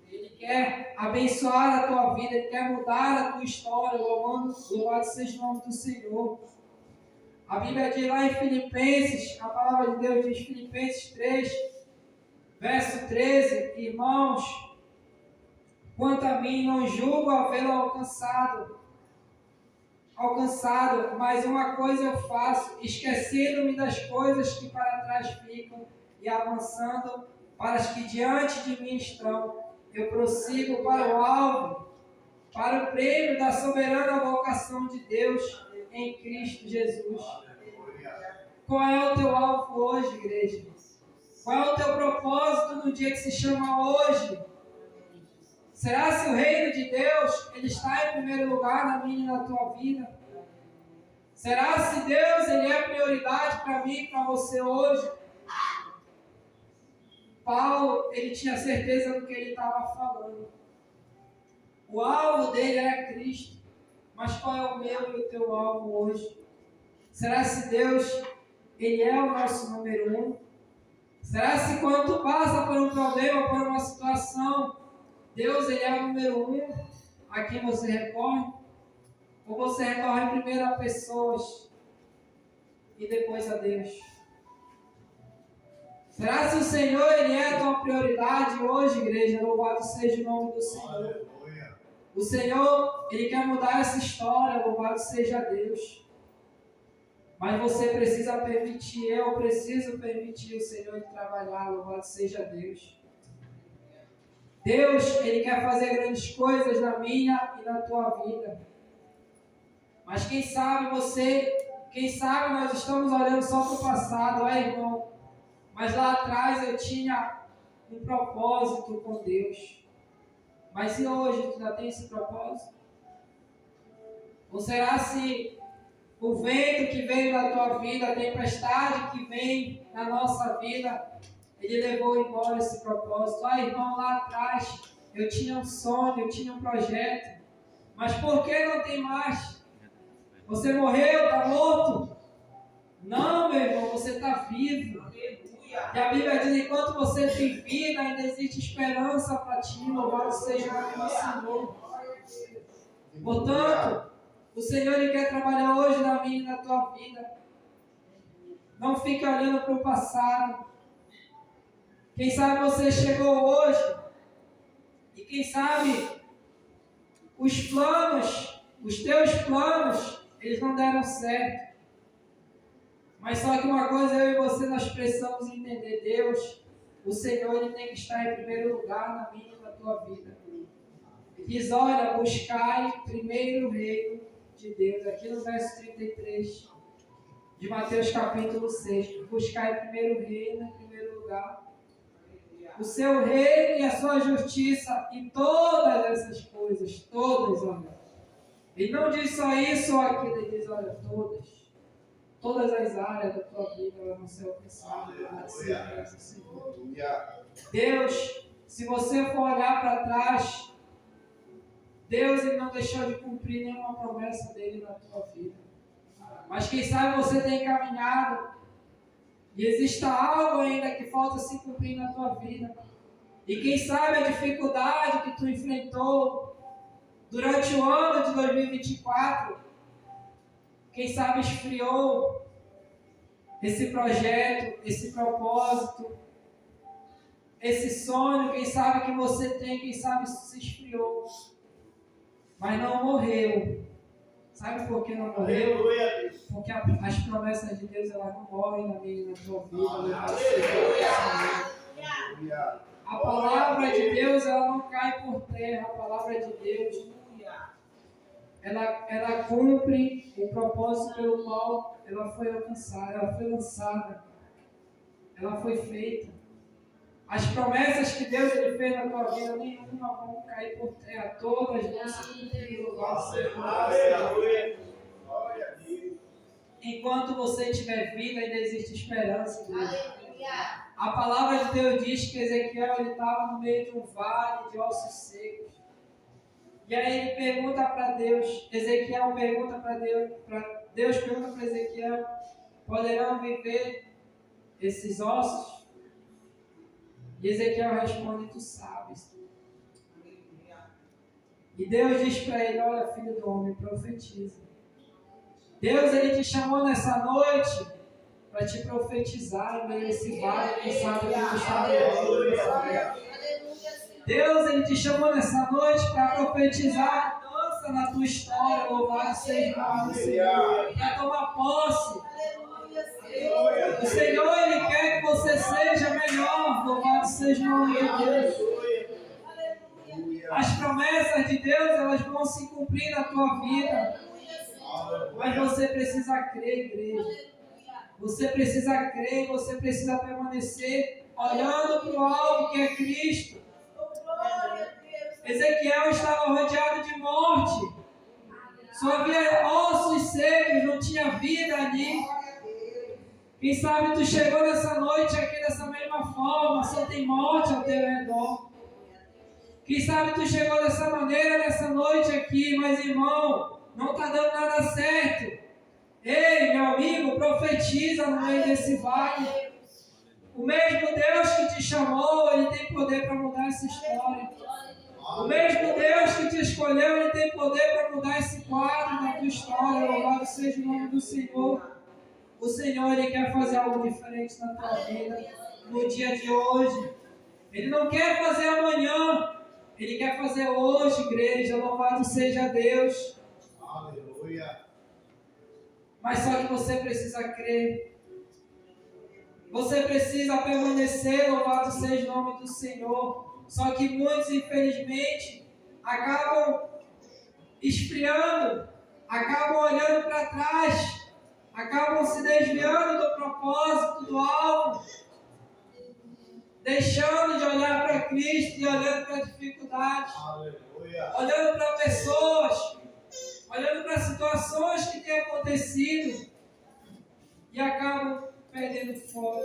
Ele quer abençoar a tua vida, Ele quer mudar a tua história. Louvado seja o nome do Senhor. A Bíblia diz lá em Filipenses, a palavra de Deus diz, Filipenses 3, verso 13, irmãos, quanto a mim, não julgo havê-lo alcançado, mas uma coisa eu faço, esquecendo-me das coisas que para trás ficam e avançando para as que diante de mim estão. Eu prossigo para o alvo, para o prêmio da soberana vocação de Deus em Cristo Jesus. Qual é o teu alvo hoje, igreja? Qual é o teu propósito no dia que se chama hoje? Será se o reino de Deus ele está em primeiro lugar na minha e na tua vida? Será se Deus ele é prioridade para mim e para você hoje? Paulo, ele tinha certeza do que ele estava falando. O alvo dele era Cristo. Mas qual é o meu e o teu alvo hoje? Será se Deus, ele é o nosso número 1? Será se quando tu passa por um problema, por uma situação, Deus, ele é o número 1 a quem você recorre? Ou você recorre primeiro a pessoas e depois a Deus? Será se o Senhor, ele é a tua prioridade hoje, igreja? Louvado seja o nome do Senhor. O Senhor, ele quer mudar essa história, louvado seja Deus. Mas você precisa permitir, eu preciso permitir o Senhor trabalhar, louvado seja Deus. Deus, ele quer fazer grandes coisas na minha e na tua vida. Mas quem sabe nós estamos olhando só para o passado, irmão. Mas lá atrás eu tinha um propósito com Deus. Mas e hoje tu ainda tem esse propósito? Ou será se o vento que veio na tua vida, a tempestade que vem na nossa vida, ele levou embora esse propósito? Irmão, lá atrás eu tinha um sonho, eu tinha um projeto. Mas por que não tem mais? Você morreu, está morto? Não, meu irmão, você está vivo. E a Bíblia diz, enquanto você tem vida, ainda existe esperança para ti. Louvado seja o nome do Senhor. Portanto, o Senhor ele quer trabalhar hoje na minha e na tua vida. Não fique olhando para o passado. Quem sabe você chegou hoje e quem sabe os teus planos, eles não deram certo. Mas só que uma coisa eu e você nós precisamos entender, Deus, o Senhor ele tem que estar em primeiro lugar na minha e na tua vida. Ele diz, olha, buscai primeiro o reino de Deus, aqui no verso 33 de Mateus capítulo 6, buscai primeiro o reino em primeiro lugar, o seu reino e a sua justiça, e todas essas coisas, todas, olha, ele não diz só isso ou aquilo, ele diz, olha, todas as áreas da tua vida vão ser alcançadas. Deus, se você for olhar para trás, Deus ele não deixou de cumprir nenhuma promessa dele na tua vida. Mas quem sabe você tem caminhado e exista algo ainda que falta se cumprir na tua vida. E quem sabe a dificuldade que tu enfrentou durante o ano de 2024, quem sabe esfriou esse projeto, esse propósito, esse sonho, quem sabe que você tem, quem sabe isso se esfriou. Mas não morreu. Sabe por que não morreu? Porque as promessas de Deus elas não morrem na minha e na tua vida. A palavra de Deus ela não cai por terra. A palavra de Deus ela cumpre o propósito pelo qual ela foi alcançada, ela foi lançada, ela foi feita. As promessas que Deus ele fez na tua vida, nenhuma vão cair por terra, todas vão se cumprir no vosso Senhor. Enquanto você tiver vida, ainda existe esperança. A palavra de Deus diz que Ezequiel estava no meio de um vale de ossos secos. E aí ele pergunta para Deus, Ezequiel pergunta para Deus pergunta para Ezequiel, poderão viver esses ossos? E Ezequiel responde, tu sabes. E Deus diz para ele, olha filho do homem, profetiza. Deus ele te chamou nessa noite para te profetizar em meio a esse vale, quem sabe que tu está vivendo. Deus ele te chamou nessa noite para profetizar mudança na tua história, louvado seja o nome do Senhor, para tomar posse. O Senhor ele quer que você seja melhor, louvado seja o nome de Deus. As promessas de Deus elas vão se cumprir na tua vida, mas você precisa crer, igreja. Você precisa crer, você precisa permanecer olhando para o alvo que é Cristo. Ezequiel estava rodeado de morte, Só havia ossos secos, não tinha vida ali. Quem sabe tu chegou nessa noite aqui dessa mesma forma, só tem morte ao teu redor. Quem sabe tu chegou dessa maneira nessa noite aqui, mas irmão, não está dando nada certo. Ei, meu amigo, profetiza no meio desse vale. O mesmo Deus que te chamou, Ele tem poder para mudar essa história. O mesmo Deus que te escolheu, Ele tem poder para mudar esse quadro da tua história. Louvado seja o nome do Senhor. O Senhor, Ele quer fazer algo diferente na tua vida, no dia de hoje. Ele não quer fazer amanhã, Ele quer fazer hoje, igreja. Louvado seja Deus. Aleluia. Mas só que você precisa crer. Você precisa permanecer, louvado seja o nome do Senhor. Só que muitos, infelizmente, acabam esfriando, acabam olhando para trás, acabam se desviando do propósito, do alvo, deixando de olhar para Cristo e olhando para dificuldades, olhando para pessoas, olhando para situações que têm acontecido e acabam perdendo foco.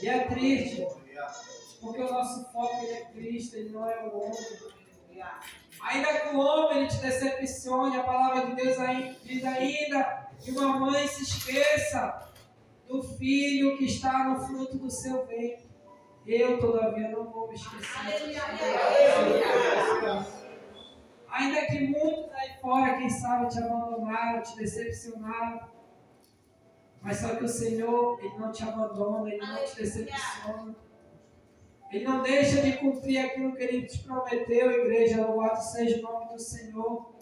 E é triste, porque o nosso foco é Cristo, Ele não é o homem. Ainda que o homem ele te decepcione, a palavra de Deus diz ainda que uma mãe se esqueça do filho que está no fruto do seu ventre. Eu, todavia, não vou me esquecer. Ainda que muitos aí fora, quem sabe, te abandonaram, te decepcionaram. Mas só que o Senhor, Ele não te abandona, Ele não te decepciona. Ele não deixa de cumprir aquilo que Ele te prometeu, igreja. Louvado seja o nome do Senhor.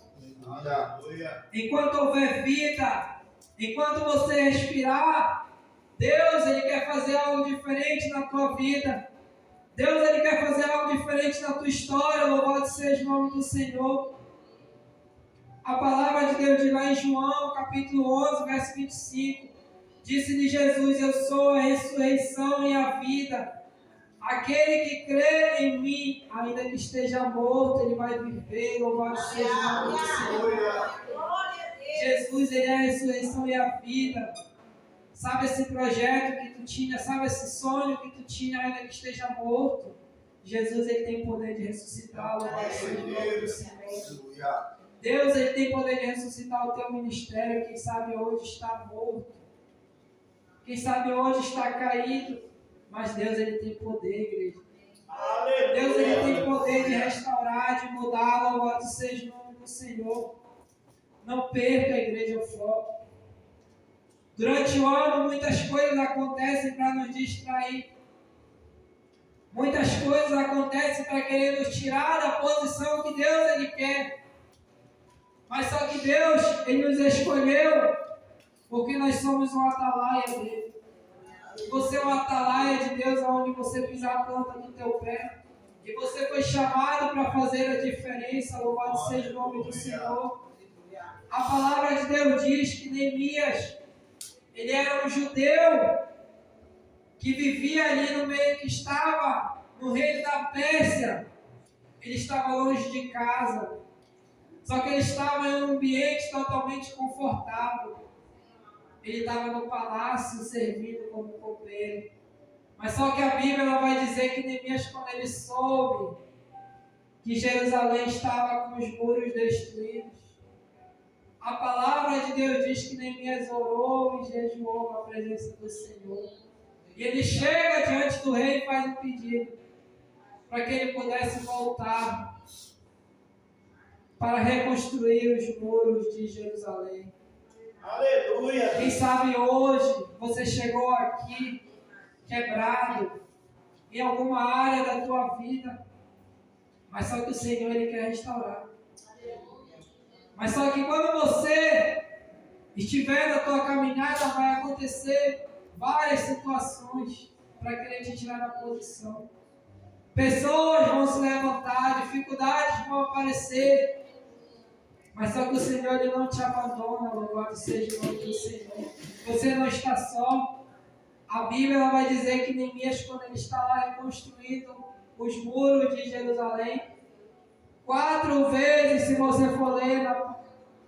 Enquanto houver vida, enquanto você respirar, Deus, Ele quer fazer algo diferente na tua vida. Deus, Ele quer fazer algo diferente na tua história. Louvado seja o nome do Senhor. A palavra de Deus diz lá em João, capítulo 11, verso 25. Disse-lhe Jesus: eu sou a ressurreição e a vida. Aquele que crê em mim, ainda que esteja morto, ele vai viver. Louvado seja o nome do Senhor. Jesus, Ele é a ressurreição e a vida. Sabe esse projeto que tu tinha, sabe esse sonho que tu tinha, ainda que esteja morto? Jesus, Ele tem poder de ressuscitar. Louvado seja o nome do Senhor. Deus, Ele tem poder de ressuscitar o teu ministério. Quem sabe hoje está morto. Quem sabe hoje está caído. Mas Deus, Ele tem poder, igreja. Deus, Ele tem poder de restaurar, de mudar. Louvado seja o nome do Senhor. Não perca, igreja, o foco. Durante o ano, muitas coisas acontecem para nos distrair. Muitas coisas acontecem para querer nos tirar da posição que Deus, Ele quer. Mas só que Deus, Ele nos escolheu porque nós somos um atalaia dele. Você é um atalaia de Deus, aonde você pisar a planta do teu pé. E você foi chamado para fazer a diferença. Louvado seja o nome do Senhor. A palavra de Deus diz que Neemias, ele era um judeu que vivia ali no meio, que estava no reino da Pérsia. Ele estava longe de casa. Só que ele estava em um ambiente totalmente confortável. Ele estava no palácio servindo como copeiro. Mas só que a Bíblia ela vai dizer que Neemias, quando ele soube que Jerusalém estava com os muros destruídos, a palavra de Deus diz que Neemias orou e jejuou na presença do Senhor. E ele chega diante do rei e faz um pedido para que ele pudesse voltar para reconstruir os muros de Jerusalém. Aleluia. Quem sabe hoje você chegou aqui quebrado em alguma área da tua vida, mas só que o Senhor Ele quer restaurar. Mas só que quando você estiver na tua caminhada, vai acontecer várias situações para querer te tirar da posição. Pessoas vão se levantar, dificuldades vão aparecer. Mas só que o Senhor Ele não te abandona, louvado seja o nome do Senhor. Você não está só. A Bíblia ela vai dizer que Neemias, quando ele está lá reconstruindo os muros de Jerusalém, 4 vezes, se você for ler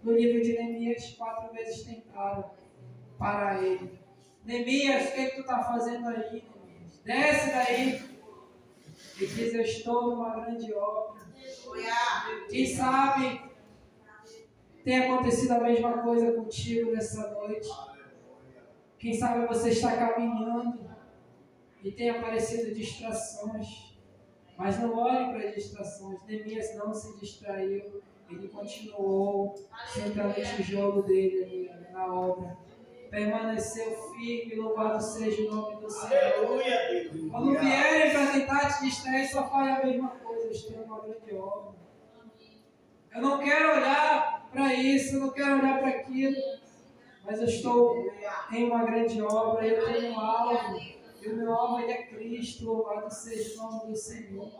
no livro de Neemias, 4 vezes tentaram parar ele. Neemias, o que tu está fazendo aí, Neemias? Desce daí. Ele diz, eu estou numa grande obra. Quem sabe tem acontecido a mesma coisa contigo nessa noite. Quem sabe você está caminhando e tem aparecido distrações. Mas não olhe para as distrações. Neemias não se distraiu. Ele continuou sentando no tijolo dele ali, na obra. Permaneceu firme, louvado seja o nome do Senhor. Aleluia. Quando vierem para tentar te distrair, só fale a mesma coisa. Eu estou em uma grande obra. Eu não quero olhar para isso, eu não quero olhar para aquilo. Mas eu estou em uma grande obra, eu tenho um alvo. E o meu alvo é Cristo, louvado seja o nome do Senhor.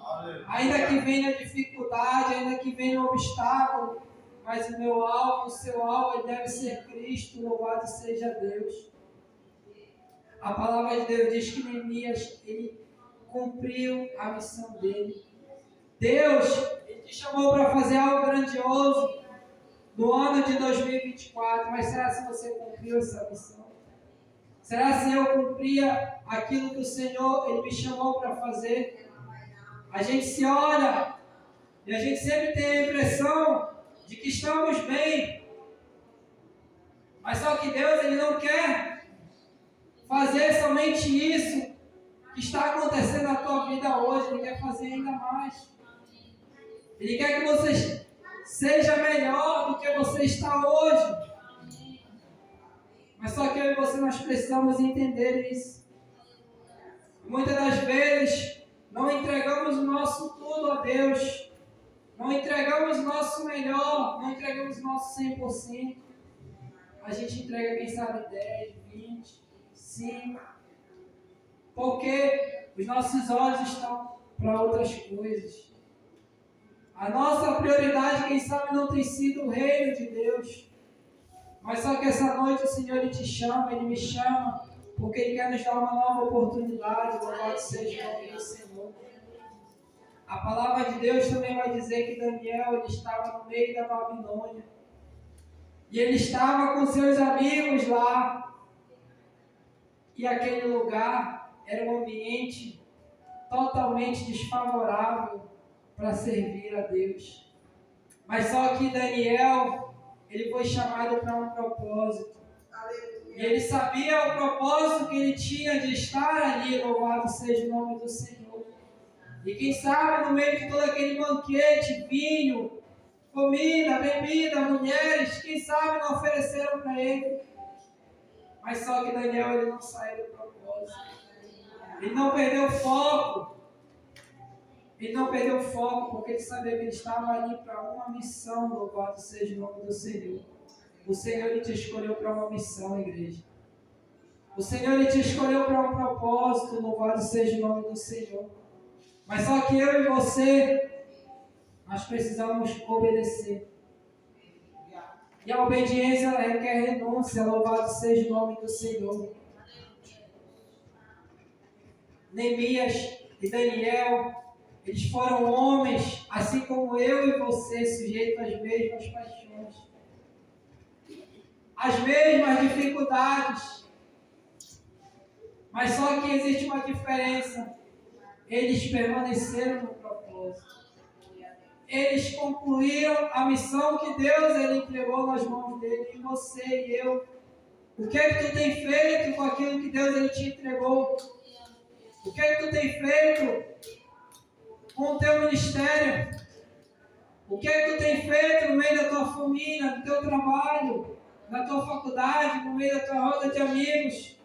Ainda que venha dificuldade, ainda que venha obstáculo, mas o meu alvo, o seu alvo, ele deve ser Cristo, louvado seja Deus. A palavra de Deus diz que Neemias, ele cumpriu a missão dele. Deus, ele te chamou para fazer algo grandioso no ano de 2024, mas será se você cumpriu essa missão? Será se eu cumpria aquilo que o Senhor ele me chamou para fazer? A gente se olha e a gente sempre tem a impressão de que estamos bem. Mas só que Deus ele não quer fazer somente isso que está acontecendo na tua vida hoje. Ele quer fazer ainda mais. Ele quer que você seja melhor do que você está hoje. Mas só que eu e você nós precisamos entender isso. Muitas das vezes não entregamos o nosso tudo a Deus. Não entregamos o nosso melhor. Não entregamos o nosso 100%. A gente entrega, quem sabe, 10, 20, 5. Porque os nossos olhos estão para outras coisas. A nossa prioridade, quem sabe, não tem sido o reino de Deus. Mas só que essa noite o Senhor ele te chama, Ele me chama, porque Ele quer nos dar uma nova oportunidade, louvado seja o nome do Senhor. A palavra de Deus também vai dizer que Daniel ele estava no meio da Babilônia. E ele estava com seus amigos lá. E aquele lugar era um ambiente totalmente desfavorável para servir a Deus. Mas só que Daniel ele foi chamado para um propósito. E ele sabia o propósito que ele tinha de estar ali, louvado seja o nome do Senhor. E quem sabe no meio de todo aquele banquete, vinho, comida, bebida, mulheres, quem sabe não ofereceram para ele. Mas só que Daniel ele não saiu do propósito. Ele não perdeu o foco. Ele não perdeu o foco porque ele sabia que ele estava ali para uma missão, louvado seja o nome do Senhor. O Senhor ele te escolheu para uma missão, igreja. O Senhor ele te escolheu para um propósito, louvado seja o nome do Senhor. Mas só que eu e você, nós precisamos obedecer. E a obediência requer renúncia, louvado seja o nome do Senhor. Neemias e Daniel, eles foram homens, assim como eu e você, sujeitos às mesmas paixões, às mesmas dificuldades. Mas só que existe uma diferença. Eles permaneceram no propósito. Eles concluíram a missão que Deus ele entregou nas mãos dele, e você e eu. O que é que tu tem feito com aquilo que Deus ele te entregou? O que é que tu tem feito com o teu ministério? O que é que tu tem feito no meio da tua família, do teu trabalho, na tua faculdade, no meio da tua roda de amigos?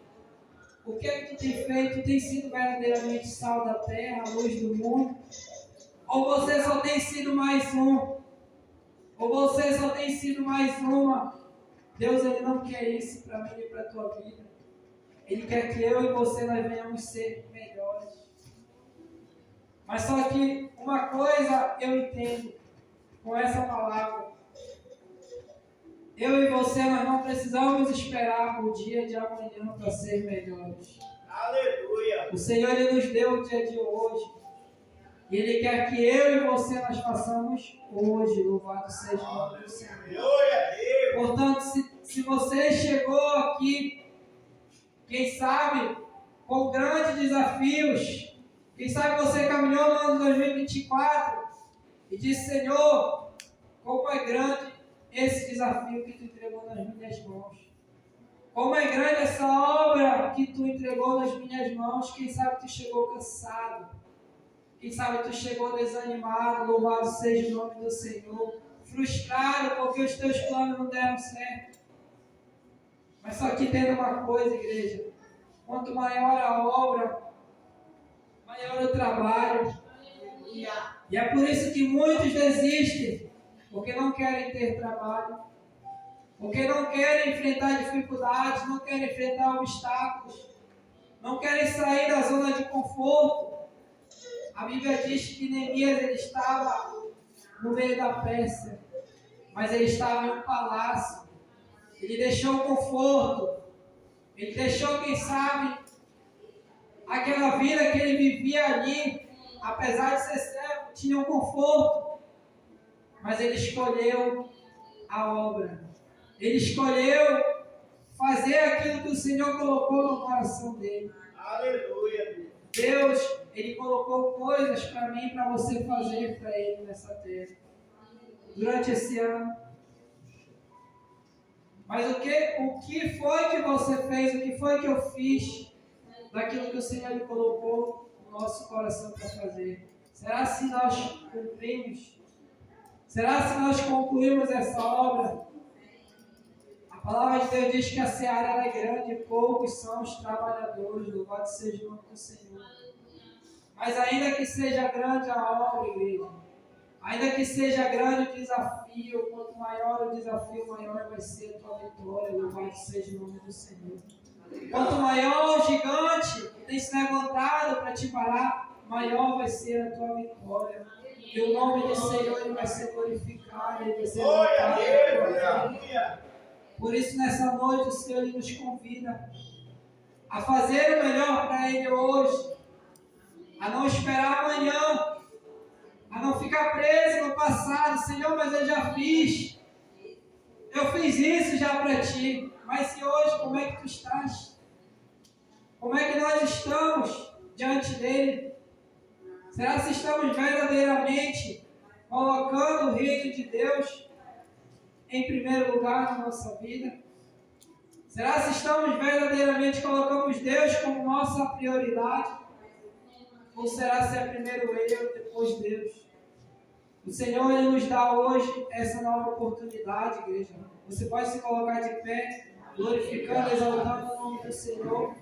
O que é que tu tem feito? Tu tem sido verdadeiramente sal da terra, luz do mundo? Ou você só tem sido mais um? Ou você só tem sido mais uma? Deus ele não quer isso para mim e para a tua vida. Ele quer que eu e você nós venhamos ser melhores. Mas só que uma coisa eu entendo com essa palavra. Eu e você, nós não precisamos esperar o dia de amanhã para ser melhores. Aleluia. O Senhor ele nos deu o dia de hoje. E Ele quer que eu e você nós façamos hoje. Louvado seja o nome do Senhor. Portanto, se você chegou aqui, quem sabe, com grandes desafios, quem sabe você caminhou no ano 2024 e disse: Senhor, como é grande esse desafio que Tu entregou nas minhas mãos. Como é grande essa obra que Tu entregou nas minhas mãos. Quem sabe Tu chegou cansado. Quem sabe Tu chegou desanimado. Louvado seja o nome do Senhor. Frustrado porque os Teus planos não deram certo. Mas só que tendo uma coisa, igreja. Quanto maior a obra, maior o trabalho. E é por isso que muitos desistem. Porque não querem ter trabalho. Porque não querem enfrentar dificuldades, não querem enfrentar obstáculos, não querem sair da zona de conforto. A Bíblia diz que Neemias ele estava no meio da Pérsia, mas ele estava em um palácio. Ele deixou o conforto, ele deixou, quem sabe, aquela vida que ele vivia ali, apesar de ser servo, tinha um conforto, mas ele escolheu a obra. Ele escolheu fazer aquilo que o Senhor colocou no coração dele. Aleluia. Deus, Ele colocou coisas para mim e para você fazer para Ele nessa terra. Durante esse ano. Mas o que foi que você fez? O que foi que eu fiz daquilo que o Senhor Ele colocou no nosso coração para fazer? Será se nós cumprimos? Será se nós concluímos essa obra? A palavra de Deus diz que a seara é grande e poucos são os trabalhadores. Louvado seja o nome do Senhor. Mas ainda que seja grande a obra, igreja, ainda que seja grande o desafio, quanto maior o desafio, maior vai ser a tua vitória. Louvado seja o nome do Senhor. Quanto maior o gigante que tem se levantado para te parar, maior vai ser a tua vitória. E o nome do Senhor ele vai ser glorificado, ele vai ser glorificado. Por isso, nessa noite, o Senhor nos convida a fazer o melhor para Ele hoje, a não esperar amanhã, a não ficar preso no passado. Senhor, mas eu já fiz isso já para Ti, mas se hoje, como é que Tu estás? Como é que nós estamos diante dEle? Será que estamos verdadeiramente colocando o reino de Deus em primeiro lugar na nossa vida? Será se estamos verdadeiramente colocamos Deus como nossa prioridade? Ou será se é primeiro eu, depois Deus? O Senhor ele nos dá hoje essa nova oportunidade, igreja. Você pode se colocar de pé, glorificando, exaltando o nome do Senhor.